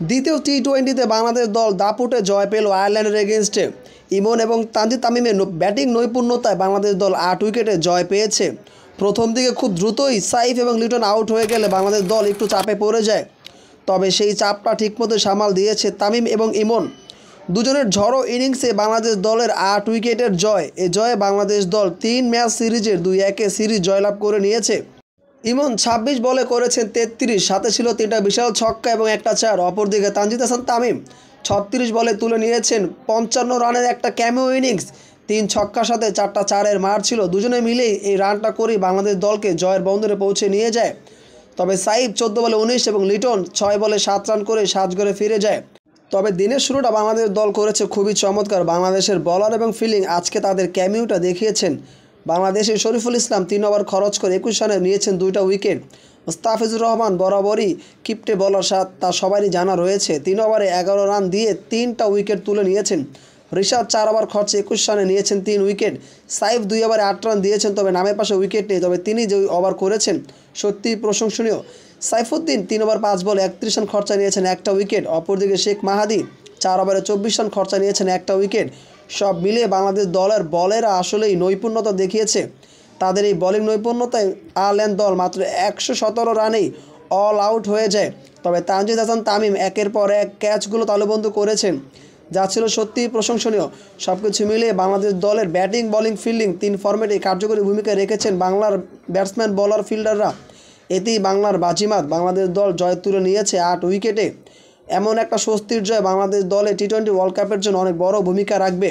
দ্বিতীয় টি-20তে বাংলাদেশ দল দাপুটে জয় পেল আয়ারল্যান্ডের এগেনস্টে। ইমন এবং তানজিদ তামিমের ব্যাটিং নৈপুণ্যতায় বাংলাদেশ দল 8 উইকেটে জয় পেয়েছে। প্রথম দিকে খুব দ্রুতই সাইফ এবং লিটন আউট হয়ে গেলে বাংলাদেশ দল একটু চাপে পড়ে যায়, তবে সেই চাপটা ঠিকমতো সামাল দিয়েছে তামিম এবং ইমন। দুজনের ঝড়ো ইনিংসে বাংলাদেশ দলের 8 উইকেটের জয়। এ জয়ে বাংলাদেশ দল 3 ম্যাচ সিরিজের 2-1 সিরিজ জয়লাভ করে নিয়েছে। ইমন 26 বলে করেছেন 33, সাথে ছিল 3টা বিশাল ছক্কা এবং একটা চার। অপরদিকে তানজিদ হাসান তামিম 36 বলে তুলে নিয়েছেন 55 রানের একটা ক্যামিও ইনিংস। 3 ছক্কার সাথে 4টা চারের মার ছিল। দুজনে মিলেই এই রানটা করেই বাংলাদেশ দলকে জয়ের বন্দরে পৌঁছে নিয়ে যায়। তবে সাইফ 14 বলে 19 এবং লিটন 6 বলে 7 রান করে সাজঘরে ফিরে যায়। তবে দিনের শুরুটা বাংলাদেশ দল করেছে খুবই চমৎকার। বাংলাদেশের বলার এবং ফিল্ডিং আজকে তাদের ক্যামিওটা দেখিয়েছেন। বাংলাদেশের শরীফুল ইসলাম 3 ওভার খরচ করে 21 রানে নিয়েছেন 2টা উইকেট। মুস্তাফিজুর রহমান বরাবরই কিপ্টে বলার স্বাদ তা সবারই জানা রয়েছে। 3 ওভারে 11 রান দিয়ে 3টা উইকেট তুলে নিয়েছেন। রিশাদ 4 ওভার খরচে 21 রানে নিয়েছেন 3 উইকেট। সাইফ 2 ওভারে 8 রান দিয়েছেন, তবে নামের পাশে উইকেট নেই। তবে তিনি যে ওভার করেছেন সত্যিই প্রশংসনীয়। সাইফুদ্দিন 3 ওভার 5 বলে 31 রান খরচা নিয়েছেন, একটা উইকেট। অপরদিকে শেখ মাহাদি 4 ওভারে 24 রান খরচা নিয়েছেন, একটা উইকেট। সব মিলিয়ে বাংলাদেশ দলের বলেরা আসলেই নৈপুণ্যতা দেখিয়েছে। তাদের এই বোলিং নৈপুণ্যতায় আয়ারল্যান্ড দল মাত্র 117 রানেই অল আউট হয়ে যায়। তবে তানজিদ হাসান তামিম একের পর এক ক্যাচগুলো তালুবন্দী করেছেন, যা ছিল সত্যিই প্রশংসনীয়। সব কিছু মিলিয়ে বাংলাদেশ দলের ব্যাটিং, বোলিং, ফিল্ডিং 3 ফরম্যাটে কার্যকরী ভূমিকা রেখেছেন বাংলার ব্যাটসম্যান, বোলার, ফিল্ডাররা। এতেই বাংলার বাজিমাত। বাংলাদেশ দল জয় তুলে নিয়েছে 8 উইকেটে। এমন একটা স্বস্তির জয় বাংলাদেশ দলে টি-20 ওয়ার্ল্ড কাপের জন্য অনেক বড় ভূমিকা রাখবে।